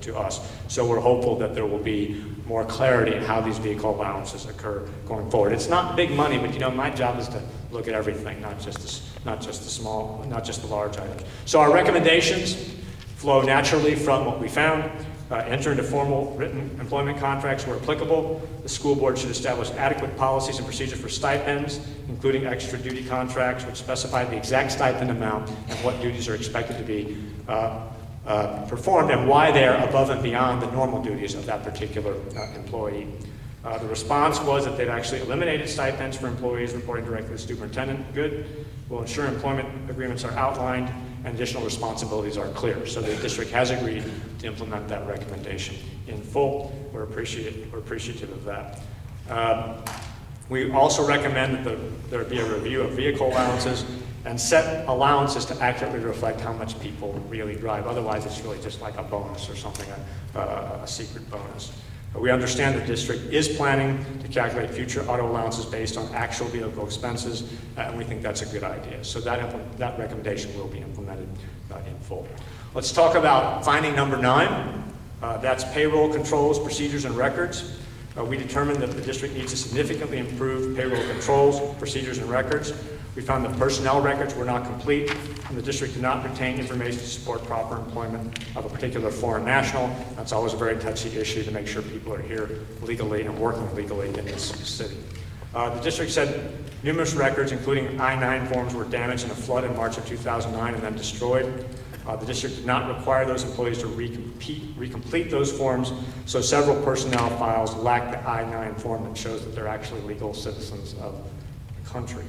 to us. So we're hopeful that there will be more clarity in how these vehicle allowances occur going forward. It's not big money, but you know, my job is to look at everything, not just the large items. So our recommendations flow naturally from what we found. Enter into formal written employment contracts where applicable. The school board should establish adequate policies and procedures for stipends, including extra duty contracts which specify the exact stipend amount and what duties are expected to be performed and why they are above and beyond the normal duties of that particular employee. The response was that they've actually eliminated stipends for employees reporting directly to the superintendent. Good. Will ensure employment agreements are outlined and additional responsibilities are clear. So the district has agreed to implement that recommendation in full. We're appreciative of that. We also recommend that there be a review of vehicle allowances and set allowances to accurately reflect how much people really drive. Otherwise, it's really just like a bonus or something, a secret bonus. We understand the district is planning to calculate future auto allowances based on actual vehicle expenses, and we think that's a good idea. So that recommendation will be implemented in full. Let's talk about finding number 9. That's payroll controls, procedures, and records. We determined that the district needs to significantly improve payroll controls, procedures, and records. We found that personnel records were not complete, and the district did not retain information to support proper employment of a particular foreign national. That's always a very touchy issue to make sure people are here legally and working legally in this city. The district said numerous records, including I-9 forms, were damaged in a flood in March of 2009 and then destroyed. The district did not require those employees to recomplete those forms, so several personnel files lack the I-9 form that shows that they're actually legal citizens of the country.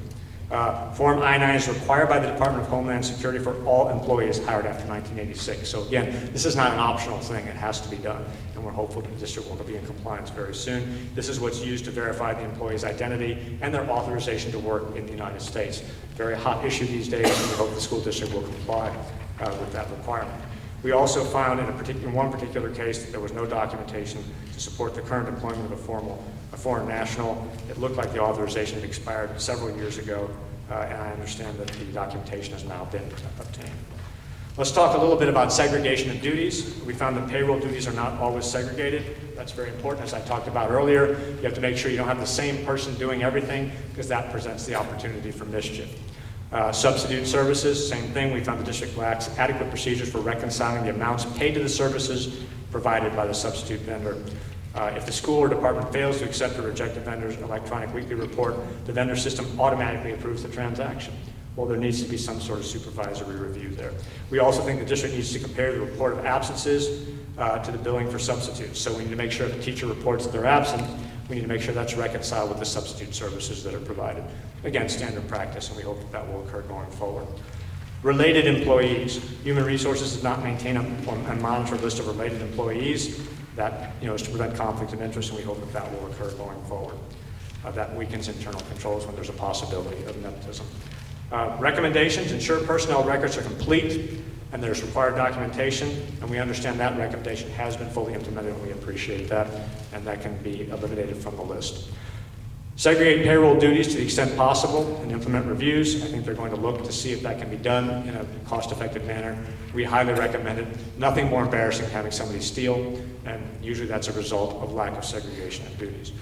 Form I-9 is required by the Department of Homeland Security for all employees hired after 1986. So again, this is not an optional thing, it has to be done, and we're hopeful that the district will be in compliance very soon. This is what's used to verify the employee's identity and their authorization to work in the United States. Very hot issue these days, and we hope the school district will comply with that requirement. We also found in one particular case that there was no documentation to support the current employment of a foreign national. It looked like the authorization had expired several years ago, and I understand that the documentation has now been obtained. Let's talk a little bit about segregation of duties. We found that payroll duties are not always segregated. That's very important. As I talked about earlier, you have to make sure you don't have the same person doing everything, because that presents the opportunity for mischief. Substitute services, same thing. We found the district lacks adequate procedures for reconciling the amounts paid to the services provided by the substitute vendor. If the school or department fails to accept or reject the vendor's electronic weekly report, the vendor system automatically approves the transaction. Well, there needs to be some sort of supervisory review there. We also think the district needs to compare the report of absences to the billing for substitutes. So we need to make sure if the teacher reports that they're absent, we need to make sure that's reconciled with the substitute services that are provided. Again, standard practice, and we hope that will occur going forward. Related employees. Human Resources does not maintain and monitor a list of related employees. That is to prevent conflict of interest, and we hope that will occur going forward. That weakens internal controls when there's a possibility of nepotism. Recommendations: ensure personnel records are complete and there's required documentation, and we understand that recommendation has been fully implemented, and we appreciate that, and that can be eliminated from the list. Segregate payroll duties to the extent possible and implement reviews. I think they're going to look to see if that can be done in a cost-effective manner. We highly recommend it. Nothing more embarrassing than having somebody steal, and usually that's a result of lack of segregation of duties.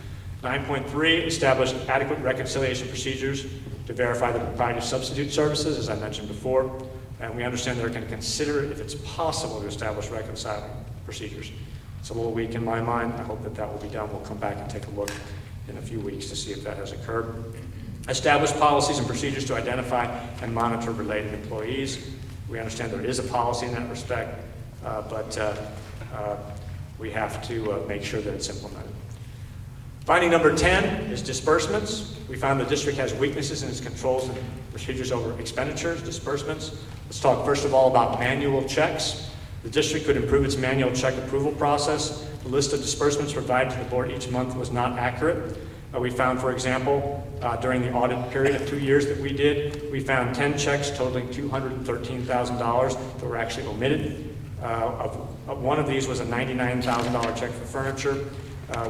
9.3, establish adequate reconciliation procedures to verify the propriety of substitute services, as I mentioned before. And we understand they're going to consider if it's possible to establish reconciling procedures. It's a little weak in my mind. I hope that that will be done. We'll come back and take a look in a few weeks to see if that has occurred. Establish policies and procedures to identify and monitor related employees. We understand there is a policy in that respect, but we have to make sure that it's implemented. Finding number 10 is disbursements. We found the district has weaknesses in its controls and procedures over expenditures, disbursements. Let's talk first of all about manual checks. The district could improve its manual check approval process. The list of disbursements provided to the board each month was not accurate. We found, for example, during the audit period of 2 years that we did, we found 10 checks totaling $213,000 that were actually omitted. One of these was a $99,000 check for furniture.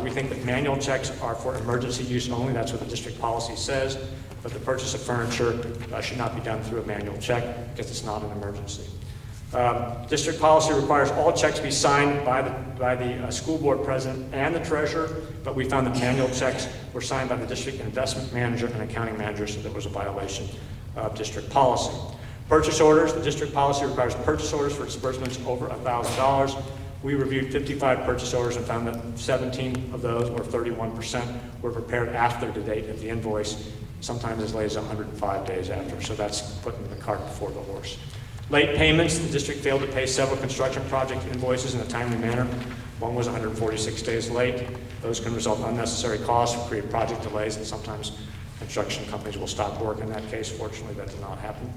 We think that manual checks are for emergency use only. That's what the district policy says. But the purchase of furniture should not be done through a manual check because it's not an emergency. District policy requires all checks be signed by the school board president and the treasurer, but we found that manual checks were signed by the district investment manager and accounting manager, so there was a violation of district policy. Purchase orders, the district policy requires purchase orders for disbursements over $1,000. We reviewed 55 purchase orders and found that 17 of those, or 31%, were prepared after the date of the invoice, sometimes as late as 105 days after, so that's putting the cart before the horse. Late payments, the district failed to pay several construction project invoices in a timely manner. One was 146 days late. Those can result in unnecessary costs, create project delays, and sometimes construction companies will stop work in that case. Fortunately, that did not happen.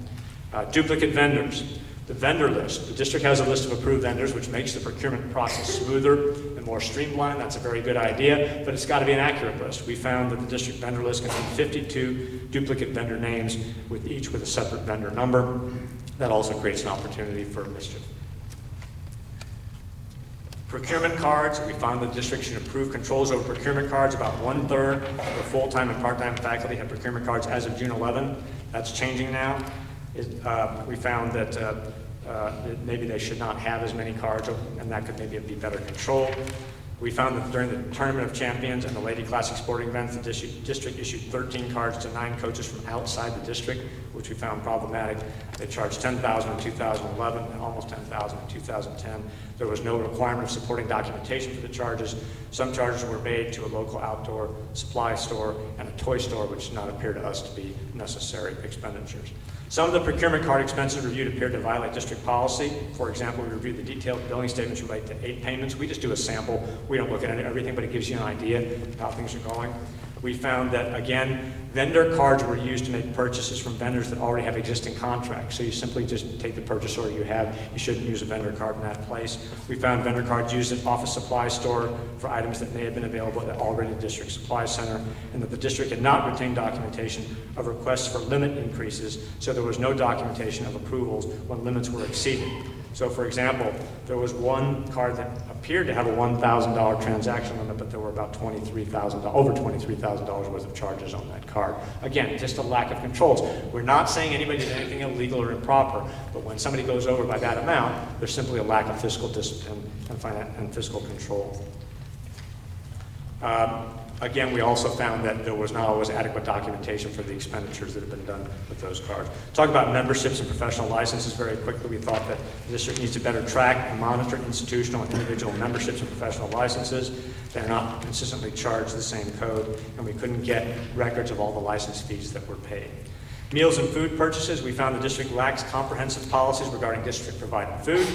Duplicate vendors. The vendor list. The district has a list of approved vendors, which makes the procurement process smoother and more streamlined. That's a very good idea, but it's got to be an accurate list. We found that the district vendor list contained 52 duplicate vendor names, with each with a separate vendor number. That also creates an opportunity for mischief. Procurement cards, we found the district should improve controls over procurement cards. About 1/3 of the full-time and part-time faculty have procurement cards as of June 11. That's changing now. We found that maybe they should not have as many cards, and that could maybe be better controlled. We found that during the Tournament of Champions and the Lady Classic sporting events, the district issued 13 cards to 9 coaches from outside the district, which we found problematic. They charged $10,000 in 2011 and almost $10,000 in 2010. There was no requirement of supporting documentation for the charges. Some charges were made to a local outdoor supply store and a toy store, which did not appear to us to be necessary expenditures. Some of the procurement card expenses reviewed appeared to violate district policy. For example, we reviewed the detailed billing statements related to 8 payments. We just do a sample. We don't look at everything, but it gives you an idea of how things are going. We found that, again, vendor cards were used to make purchases from vendors that already have existing contracts. So you simply just take the purchase order you have. You shouldn't use a vendor card in that place. We found vendor cards used at office supply store for items that may have been available at already district supply center, and that the district had not retained documentation of requests for limit increases, so there was no documentation of approvals when limits were exceeded. So, for example, there was one card that appeared to have a $1,000 transaction limit, but there were about over $23,000 worth of charges on that card. Again, just a lack of controls. We're not saying anybody did anything illegal or improper, but when somebody goes over by that amount, there's simply a lack of fiscal discipline and fiscal control. Again, we also found that there was not always adequate documentation for the expenditures that have been done with those cards. Talk about memberships and professional licenses very quickly. We thought that the district needs to better track and monitor institutional and individual memberships and professional licenses. They're not consistently charged the same code, and we couldn't get records of all the license fees that were paid. Meals and food purchases, we found the district lacks comprehensive policies regarding district-provided food.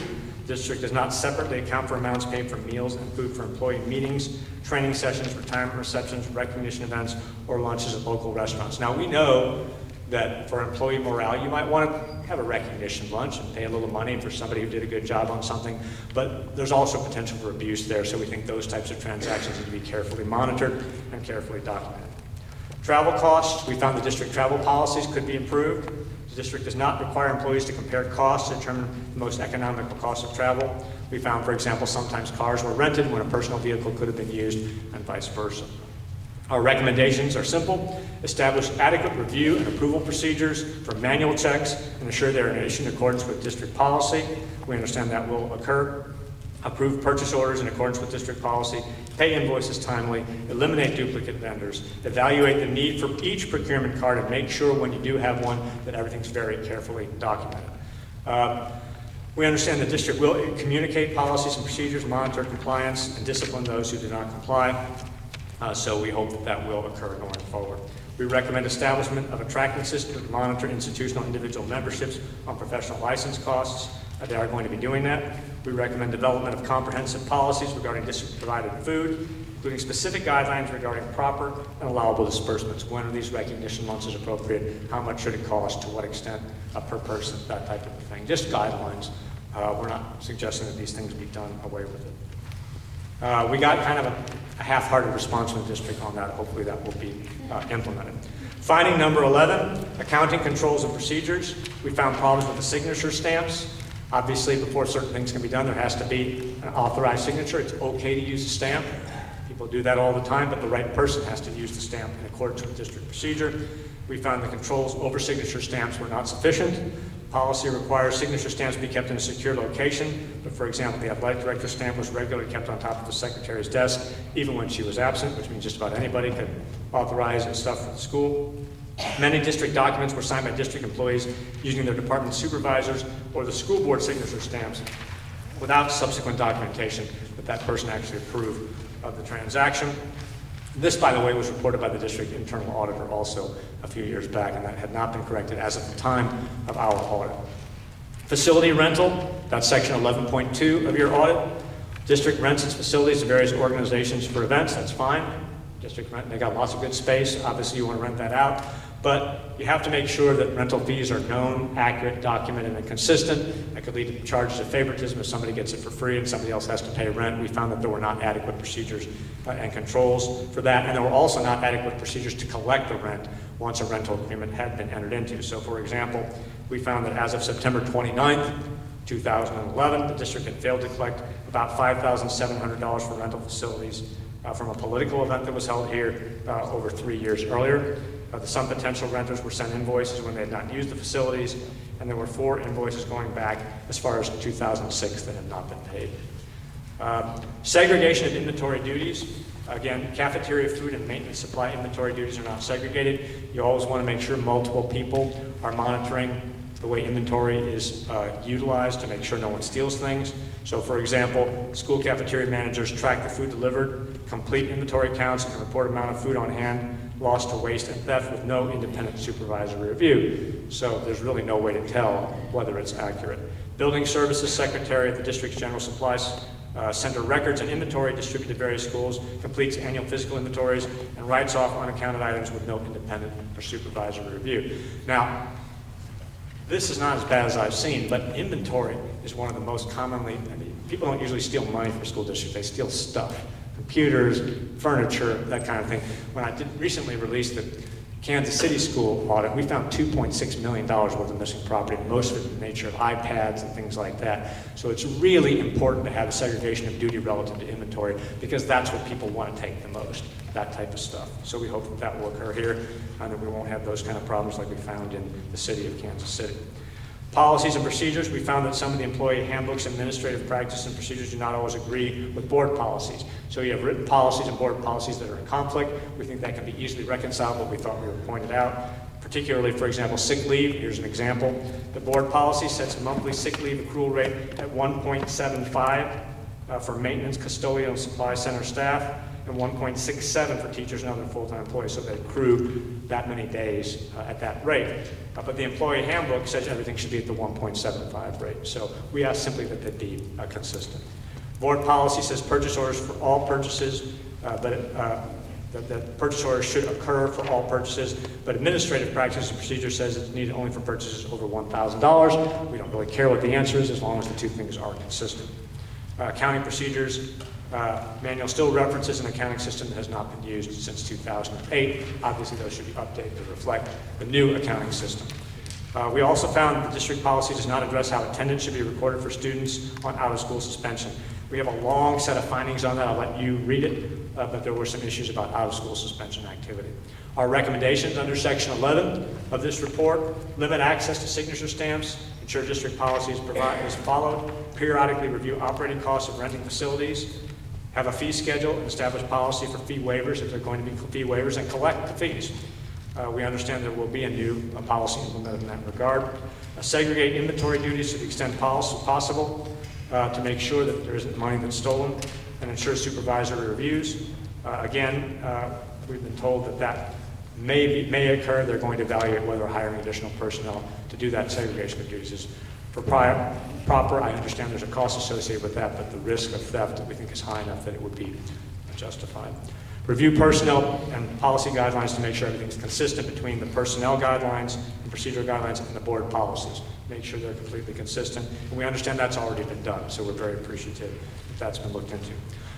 The district does not separately account for amounts paid for meals and food for employee meetings, training sessions, retirement receptions, recognition events, or lunches at local restaurants. Now, we know that for employee morale, you might want to have a recognition lunch and pay a little money for somebody who did a good job on something, but there's also potential for abuse there, so we think those types of transactions need to be carefully monitored and carefully documented. Travel costs, we found the district travel policies could be improved. The district does not require employees to compare costs to determine the most economical cost of travel. We found, for example, sometimes cars were rented when a personal vehicle could have been used, and vice versa. Our recommendations are simple. Establish adequate review and approval procedures for manual checks and ensure they are issued in accordance with district policy. We understand that will occur. Approve purchase orders in accordance with district policy, pay invoices timely, eliminate duplicate vendors, evaluate the need for each procurement card, and make sure when you do have one that everything's very carefully documented. We understand the district will communicate policies and procedures, monitor compliance, and discipline those who do not comply. So we hope that that will occur going forward. We recommend establishment of a tracking system to monitor institutional individual memberships on professional license costs. They are going to be doing that. We recommend development of comprehensive policies regarding district-provided food, including specific guidelines regarding proper and allowable disbursements. When are these recognition lunches appropriate? How much should it cost? To what extent per person? That type of thing. Just guidelines. We're not suggesting that these things be done away with it. We got kind of a half-hearted response from the district on that. Hopefully that will be implemented. Finding number 11, accounting controls and procedures. We found problems with the signature stamps. Obviously, before certain things can be done, there has to be an authorized signature. It's okay to use a stamp. People do that all the time, but the right person has to use the stamp in accordance with district procedure. We found the controls over signature stamps were not sufficient. Policy requires signature stamps be kept in a secure location, but for example, the athletic director's stamp was regularly kept on top of the secretary's desk, even when she was absent, which means just about anybody could authorize and stuff for the school. Many district documents were signed by district employees using their department supervisors or the school board signature stamps without subsequent documentation that that person actually approved of the transaction. This, by the way, was reported by the district internal auditor also a few years back, and that had not been corrected as of the time of our audit. Facility rental, that's section 11.2 of your audit. District rents its facilities to various organizations for events, that's fine. District rent, they got lots of good space, obviously you want to rent that out. But you have to make sure that rental fees are known, accurate, documented, and consistent. That could lead to charges of favoritism if somebody gets it for free and somebody else has to pay rent. We found that there were not adequate procedures and controls for that, and there were also not adequate procedures to collect the rent once a rental agreement had been entered into. So for example, we found that as of September 29th, 2011, the district had failed to collect about $5,700 for rental facilities from a political event that was held here over 3 years earlier. Some potential renters were sent invoices when they had not used the facilities, and there were 4 invoices going back as far as 2006 that had not been paid. Segregation of inventory duties. Again, cafeteria food and maintenance supply inventory duties are not segregated. You always want to make sure multiple people are monitoring the way inventory is utilized to make sure no one steals things. So for example, school cafeteria managers track the food delivered, complete inventory counts, and report amount of food on hand lost to waste and theft with no independent supervisory review. So there's really no way to tell whether it's accurate. Building services secretary at the district's general supplies center records and inventory distributed to various schools, completes annual physical inventories, and writes off unaccounted items with no independent or supervisory review. Now, this is not as bad as I've seen, but inventory is one of the most commonly, people don't usually steal money from school districts, they steal stuff. Computers, furniture, that kind of thing. When I recently released the Kansas City school audit, we found $2.6 million worth of missing property, most of it in the nature of iPads and things like that. So it's really important to have a segregation of duty relative to inventory, because that's what people want to take the most, that type of stuff. So we hope that will occur here, and that we won't have those kind of problems like we found in the city of Kansas City. Policies and procedures, we found that some of the employee handbooks, administrative practice, and procedures do not always agree with board policies. So you have written policies and board policies that are in conflict. We think that can be easily reconciled, but we thought we would point it out. Particularly, for example, sick leave. Here's an example. The board policy sets a monthly sick leave accrual rate at 1.75 for maintenance, custodial, and supply center staff, and 1.67 for teachers and other full-time employees, so they accrue that many days at that rate. But the employee handbook says everything should be at the 1.75 rate. So we ask simply that they be consistent. Board policy says purchase orders for all purchases, that purchase orders should occur for all purchases, but administrative practice and procedure says it's needed only for purchases over $1,000. We don't really care what the answer is as long as the two things are consistent. Accounting procedures, manual still references an accounting system that has not been used since 2008. Obviously, those should be updated to reflect the new accounting system. We also found that the district policy does not address how attendance should be recorded for students on out-of-school suspension. We have a long set of findings on that. I'll let you read it, but there were some issues about out-of-school suspension activity. Our recommendations under Section 11 of this report: limit access to signature stamps, ensure district policy is followed, periodically review operating costs of renting facilities, have a fee schedule and establish policy for fee waivers if there are going to be fee waivers, and collect the fees. We understand there will be a new policy implemented in that regard. Segregate inventory duties to the extent possible to make sure that there isn't money that's stolen, and ensure supervisory reviews. Again, we've been told that that may occur. They're going to evaluate whether hiring additional personnel to do that segregation of duties is proper. I understand there's a cost associated with that, but the risk of theft we think is high enough that it would be justified. Review personnel and policy guidelines to make sure everything's consistent between the personnel guidelines and procedural guidelines and the board policies. Make sure they're completely consistent. And we understand that's already been done, so we're very appreciative that that's been looked into.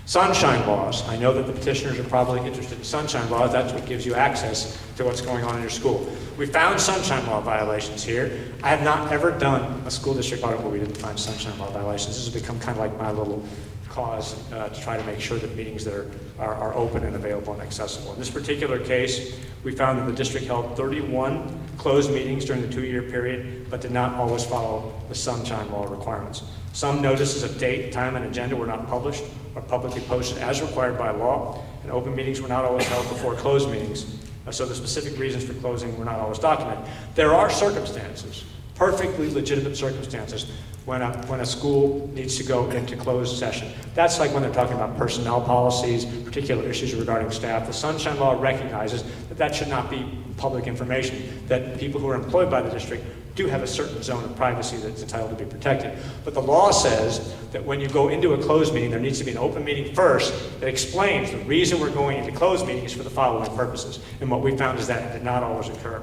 Sunshine laws. I know that the petitioners are probably interested in sunshine laws. That's what gives you access to what's going on in your school. We found sunshine law violations here. I have not ever done a school district audit where we didn't find sunshine law violations. This has become kind of like my little cause to try to make sure that meetings that are open and available and accessible. In this particular case, we found that the district held 31 closed meetings during the 2-year period, but did not always follow the sunshine law requirements. Some notices of date, time, and agenda were not published or publicly posted as required by law, and open meetings were not always held before closed meetings, so the specific reasons for closing were not always documented. There are circumstances, perfectly legitimate circumstances, when a school needs to go into closed session. That's like when they're talking about personnel policies, particular issues regarding staff. The Sunshine Law recognizes that that should not be public information, that people who are employed by the district do have a certain zone of privacy that's entitled to be protected. But the law says that when you go into a closed meeting, there needs to be an open meeting first that explains the reason we're going into closed meetings for the following purposes. And what we found is that it did not always occur.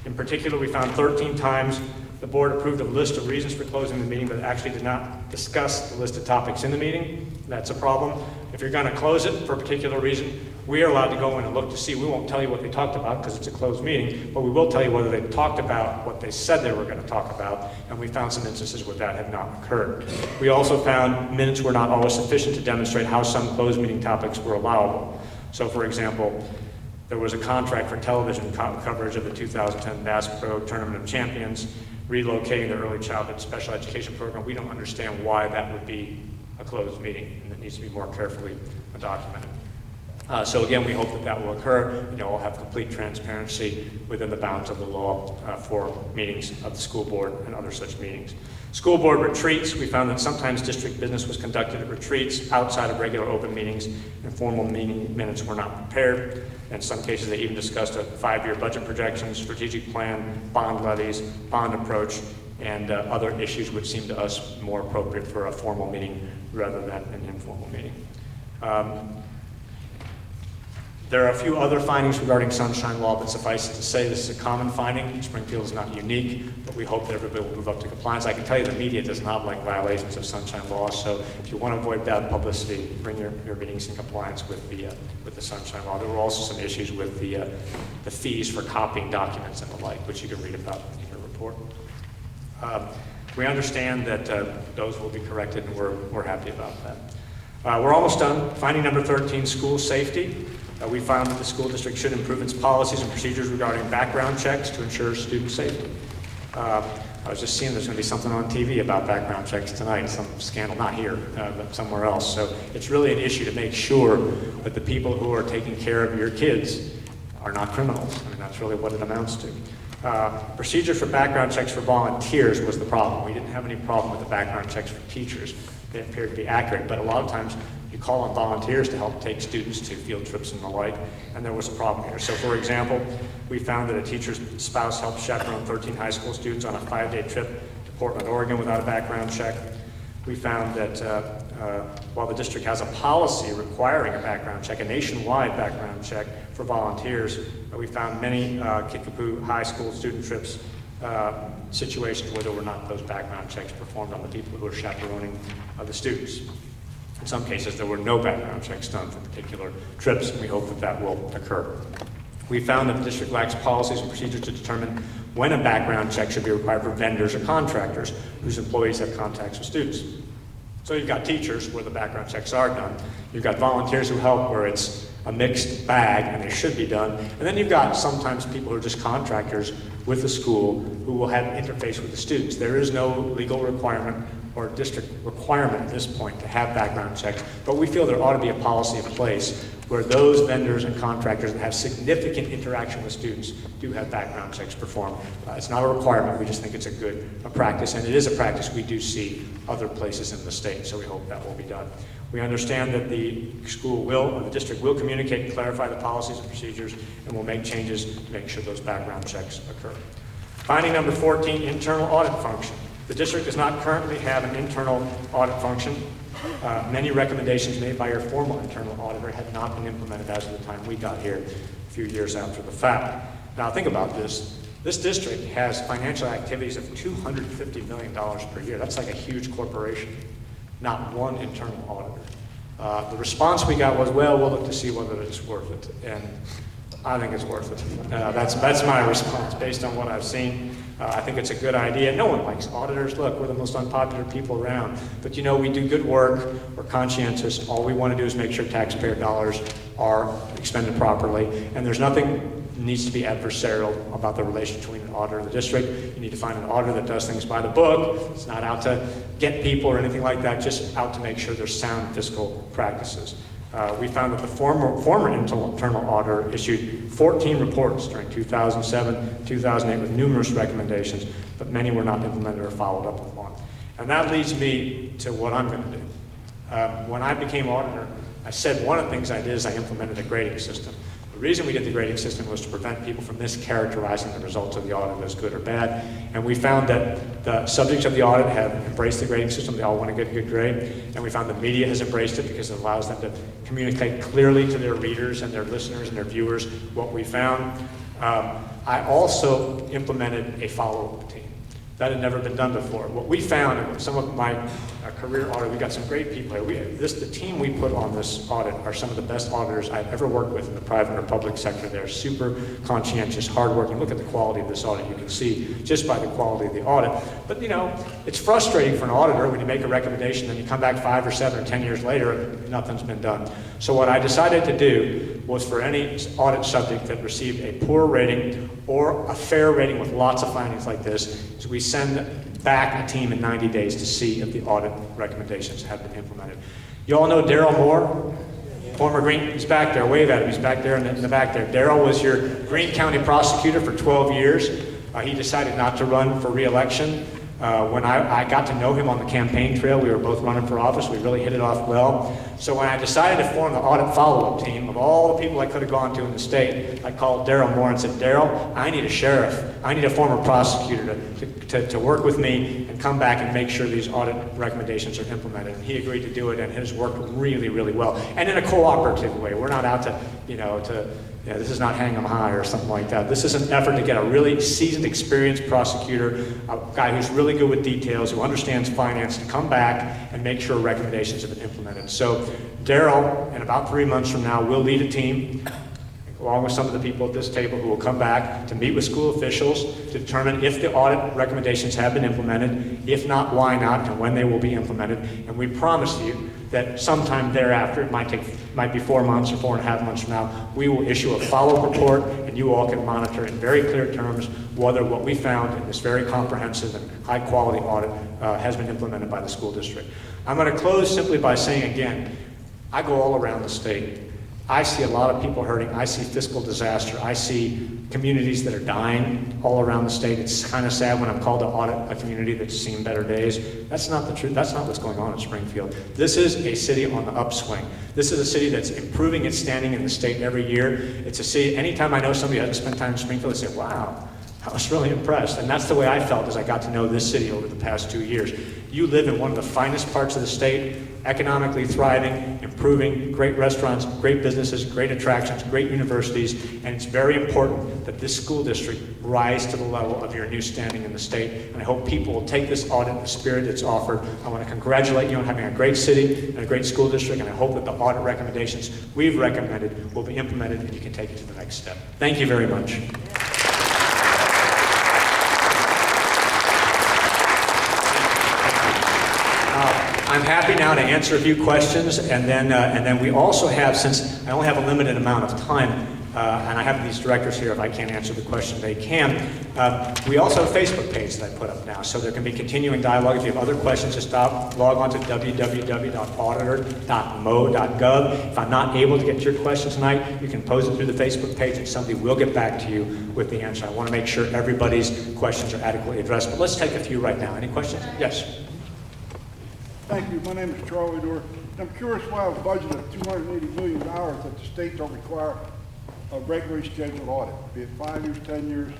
In particular, we found 13 times the board approved a list of reasons for closing the meeting, but actually did not discuss the listed topics in the meeting. That's a problem. If you're going to close it for a particular reason, we are allowed to go in and look to see. We won't tell you what they talked about because it's a closed meeting, but we will tell you whether they talked about what they said they were going to talk about, and we found some instances where that had not occurred. We also found minutes were not always sufficient to demonstrate how some closed meeting topics were allowable. So, for example, there was a contract for television coverage of the 2010 Bass Pro Tournament of Champions, relocating the early childhood special education program. We don't understand why that would be a closed meeting, and it needs to be more carefully documented. So again, we hope that that will occur. We'll have complete transparency within the bounds of the law for meetings of the school board and other such meetings. School board retreats, we found that sometimes district business was conducted at retreats outside of regular open meetings, and formal meeting minutes were not prepared. In some cases, they even discussed a 5-year budget projection, strategic plan, bond levies, bond approach, and other issues which seem to us more appropriate for a formal meeting rather than an informal meeting. There are a few other findings regarding Sunshine Law, but suffice it to say this is a common finding. Springfield is not unique, but we hope that everybody will move up to compliance. I can tell you the media does not like violations of Sunshine Law, so if you want to avoid bad publicity, bring your meetings in compliance with the Sunshine Law. There were also some issues with the fees for copying documents and the like, which you can read about in your report. We understand that those will be corrected, and we're happy about that. We're almost done. Finding number 13, school safety. We found that the school district should improve its policies and procedures regarding background checks to ensure student safety. I was just seeing there's going to be something on TV about background checks tonight, some scandal, not here, but somewhere else. So it's really an issue to make sure that the people who are taking care of your kids are not criminals. I mean, that's really what it amounts to. Procedure for background checks for volunteers was the problem. We didn't have any problem with the background checks for teachers. They appeared to be accurate, but a lot of times you call on volunteers to help take students to field trips and the like, and there was a problem here. So for example, we found that a teacher's spouse helped chaperone 13 high school students on a 5-day trip to Portland, Oregon without a background check. We found that while the district has a policy requiring a background check, a nationwide background check for volunteers, we found many Kickapoo high school student trips situations where there were not those background checks performed on the people who were chaperoning the students. In some cases, there were no background checks done for particular trips, and we hope that that will occur. We found that the district lacks policies and procedures to determine when a background check should be required for vendors or contractors whose employees have contacts with students. So you've got teachers where the background checks are done. You've got volunteers who help where it's a mixed bag and they should be done. And then you've got sometimes people who are just contractors with the school who will have an interface with the students. There is no legal requirement or district requirement at this point to have background checks, but we feel there ought to be a policy in place where those vendors and contractors that have significant interaction with students do have background checks performed. It's not a requirement, we just think it's a practice, and it is a practice we do see other places in the state, so we hope that will be done. We understand that the district will communicate and clarify the policies and procedures, and will make changes to make sure those background checks occur. Finding number 14, internal audit function. The district does not currently have an internal audit function. Many recommendations made by your formal internal auditor had not been implemented as of the time we got here a few years after the fact. Now think about this. This district has financial activities of $250 million per year. That's like a huge corporation. Not one internal auditor. The response we got was, well, we'll look to see whether it's worth it. And I think it's worth it. That's my response based on what I've seen. I think it's a good idea. No one likes auditors. Look, we're the most unpopular people around. But you know, we do good work. We're conscientious. All we want to do is make sure taxpayer dollars are expended properly. And there's nothing needs to be adversarial about the relation between an auditor and the district. You need to find an auditor that does things by the book. It's not out to get people or anything like that, just out to make sure there's sound fiscal practices. We found that the former internal auditor issued 14 reports during 2007, 2008 with numerous recommendations, but many were not implemented or followed up upon. And that leads me to what I'm going to do. When I became auditor, I said one of the things I did is I implemented a grading system. The reason we did the grading system was to prevent people from mischaracterizing the results of the audit as good or bad. And we found that the subjects of the audit have embraced the grading system. They all want to get a good grade. And we found the media has embraced it because it allows them to communicate clearly to their readers and their listeners and their viewers what we found. I also implemented a follow-up team. That had never been done before. What we found, and some of my career audit, we got some great people here. The team we put on this audit are some of the best auditors I've ever worked with in the private or public sector. They're super conscientious, hardworking. Look at the quality of this audit. You can see just by the quality of the audit. But you know, it's frustrating for an auditor when you make a recommendation and you come back 5 or 7 or 10 years later and nothing's been done. So what I decided to do was for any audit subject that received a poor rating or a fair rating with lots of findings like this, is we send back a team in 90 days to see if the audit recommendations have been implemented. You all know Daryl Moore, former Greene, he's back there, wave at him, he's back there in the back there. Daryl was your Greene County prosecutor for 12 years. He decided not to run for re-election. When I got to know him on the campaign trail, we were both running for office, we really hit it off well. So when I decided to form the audit follow-up team, of all the people I could have gone to in the state, I called Daryl Moore and said, Daryl, I need a sheriff, I need a former prosecutor to work with me and come back and make sure these audit recommendations are implemented. And he agreed to do it, and it has worked really, really well. And in a cooperative way. We're not out to, this is not hang 'em high or something like that. This is an effort to get a really seasoned, experienced prosecutor, a guy who's really good with details, who understands finance, to come back and make sure recommendations have been implemented. So Daryl, in about 3 months from now, will lead a team, along with some of the people at this table, who will come back to meet with school officials to determine if the audit recommendations have been implemented, if not, why not, and when they will be implemented. And we promise you that sometime thereafter, it might be 4 months or 4.5 months from now, we will issue a follow-up report, and you all can monitor in very clear terms whether what we found in this very comprehensive and high-quality audit has been implemented by the school district. I'm going to close simply by saying again, I go all around the state. I see a lot of people hurting. I see fiscal disaster. I see communities that are dying all around the state. It's kind of sad when I'm called to audit a community that's seen better days. That's not the truth. That's not what's going on in Springfield. This is a city on the upswing. This is a city that's improving its standing in the state every year. It's a city, anytime I know somebody hasn't spent time in Springfield, they say, wow, I was really impressed. And that's the way I felt as I got to know this city over the past 2 years. You live in one of the finest parts of the state, economically thriving, improving, great restaurants, great businesses, great attractions, great universities, and it's very important that this school district rise to the level of your new standing in the state. And I hope people will take this audit in the spirit it's offered. I want to congratulate you on having a great city and a great school district, and I hope that the audit recommendations we've recommended will be implemented and you can take it to the next step. Thank you very much. I'm happy now to answer a few questions, and then we also have, since I only have a limited amount of time, and I have these directors here, if I can't answer the question, they can. We also have a Facebook page that I put up now, so there can be continuing dialogue. If you have other questions, just log on to www.auditor.mo.gov. If I'm not able to get to your question tonight, you can pose it through the Facebook page, and somebody will get back to you with the answer. I want to make sure everybody's questions are adequately addressed, but let's take a few right now. Any questions? Yes. Thank you. My name is Charlie Dorr. I'm curious why a budget of $280 million that the state don't require a regularly scheduled audit, be it 5 years, 10 years.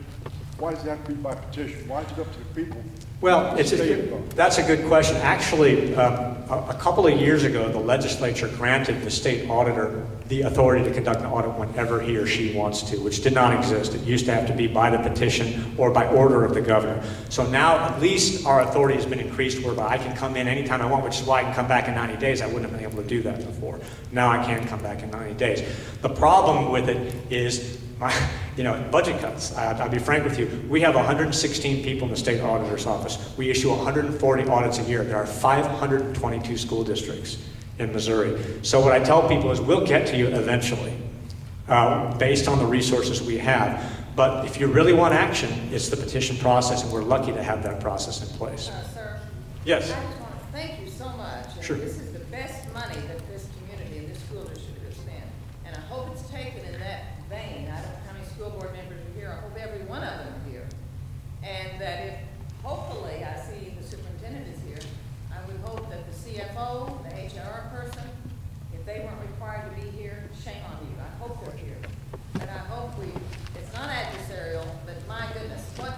Why does it have to be by petition? Why is it up to the people? Well, that's a good question. Actually, a couple of years ago, the legislature granted the state auditor the authority to conduct an audit whenever he or she wants to, which did not exist. It used to have to be by the petition or by order of the governor. So now at least our authority has been increased whereby I can come in anytime I want, which is why I can come back in 90 days. I wouldn't have been able to do that before. Now I can come back in 90 days. The problem with it is budget cuts. I'll be frank with you. We have 116 people in the state auditor's office. We issue 140 audits a year. There are 522 school districts in Missouri. So what I tell people is we'll get to you eventually, based on the resources we have. But if you really want action, it's the petition process, and we're lucky to have that process in place. Sir? Yes. I just want to thank you so much. And Sure. This is the best money that this community and this school district has spent. And I hope it's taken in that vein. I don't know how many school board members are here. I hope every one of them are here. And that if, hopefully, I see the superintendent is here, I would hope that the CFO, the HR person, if they weren't required to be here, shame on you. I hope they're here. And I hope it's not adversarial, but my goodness, what,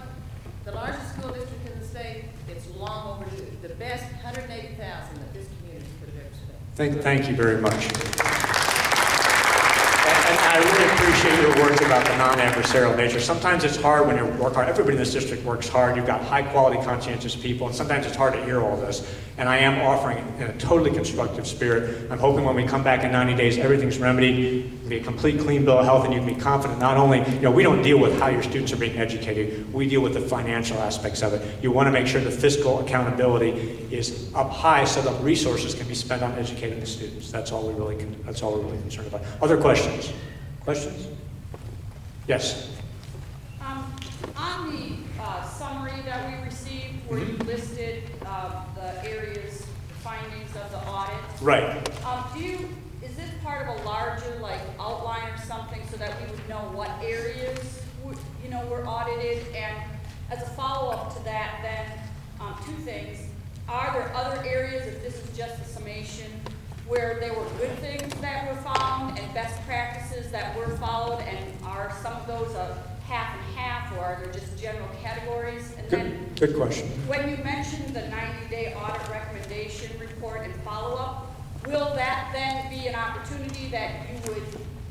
the largest school district in the state, it's long overdue. The best 180,000 that this community could have ever spent. Thank you very much. And I really appreciate your words about the non-adversarial nature. Sometimes it's hard when you work hard. Everybody in this district works hard. You've got high-quality, conscientious people, and sometimes it's hard to hear all this. And I am offering it in a totally constructive spirit. I'm hoping when we come back in 90 days, everything's remedied, it'll be a complete, clean bill of health, and you can be confident not only, we don't deal with how your students are being educated, we deal with the financial aspects of it. You want to make sure the fiscal accountability is up high so that resources can be spent on educating the students. That's all we're really concerned about. Other questions? Questions? Yes. On the summary that we received, where you listed the areas, the findings of the audit. Right. Is this part of a larger outline or something so that we would know what areas were audited? And as a follow-up to that, then two things: are there other areas, if this is just a summation, where there were good things that were found and best practices that were followed, and are some of those a half and half, or are there just general categories? And then, good question. when you mentioned the 90-day audit recommendation report and follow-up, will that then be an opportunity that you would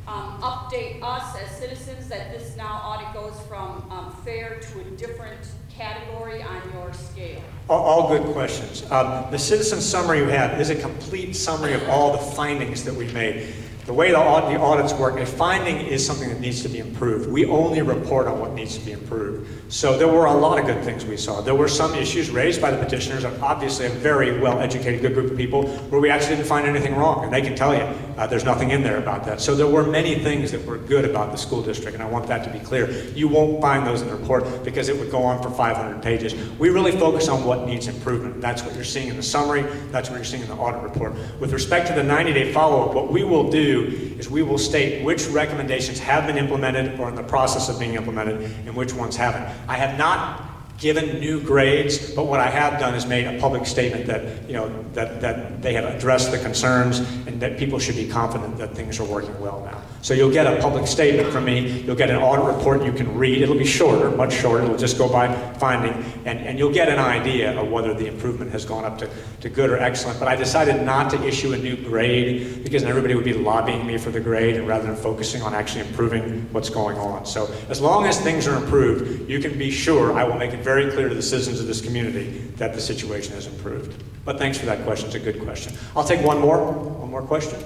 update us as citizens that this now audit goes from fair to a different category on your scale? All good questions. The citizen summary you have is a complete summary of all the findings that we made. The way the audits work, a finding is something that needs to be improved. We only report on what needs to be improved. So there were a lot of good things we saw. There were some issues raised by the petitioners, and obviously a very well-educated, good group of people, where we actually didn't find anything wrong, and they can tell you there's nothing in there about that. So there were many things that were good about the school district, and I want that to be clear. You won't find those in the report because it would go on for 500 pages. We really focus on what needs improvement. That's what you're seeing in the summary. That's what you're seeing in the audit report. With respect to the 90-day follow-up, what we will do is we will state which recommendations have been implemented or in the process of being implemented and which ones haven't. I have not given new grades, but what I have done is made a public statement that, that they have addressed the concerns and that people should be confident that things are working well now. So you'll get a public statement from me, you'll get an audit report you can read. It'll be shorter, much shorter, it'll just go by finding, and you'll get an idea of whether the improvement has gone up to good or excellent. But I decided not to issue a new grade because then everybody would be lobbying me for the grade, and rather than focusing on actually improving what's going on. So as long as things are improved, you can be sure I will make it very clear to the citizens of this community that the situation has improved. But thanks for that question, it's a good question. I'll take one more question.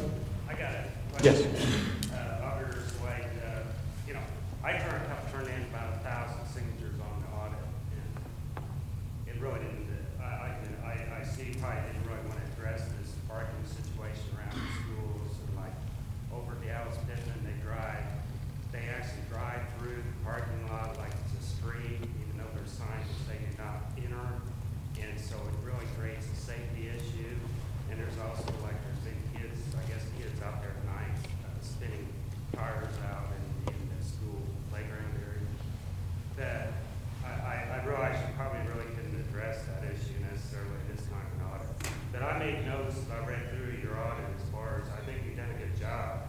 I got it. Yes. Auditor Schweich, I turned in about 1,000 signatures on the audit, and it really didn't. I see probably didn't really want to address this parking situation around the schools, and like over at the Alice Pittman, they actually drive through the parking lot like it's a street, even though there's signs that say do not enter, and so it really creates a safety issue. And there's also there's been kids out there at night spinning tires out in the school playground area. That I realize you probably really couldn't address that issue necessarily in this kind of an audit. But I made notes as I read through your audit as far as I think you've done a good job.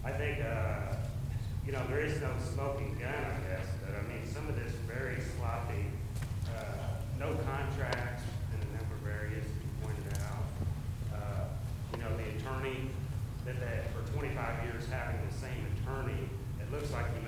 I think there is no smoking gun, I guess, but I mean some of this very sloppy, no contracts in a number of areas that you pointed out. The attorney that for 25 years having the same attorney, it looks like you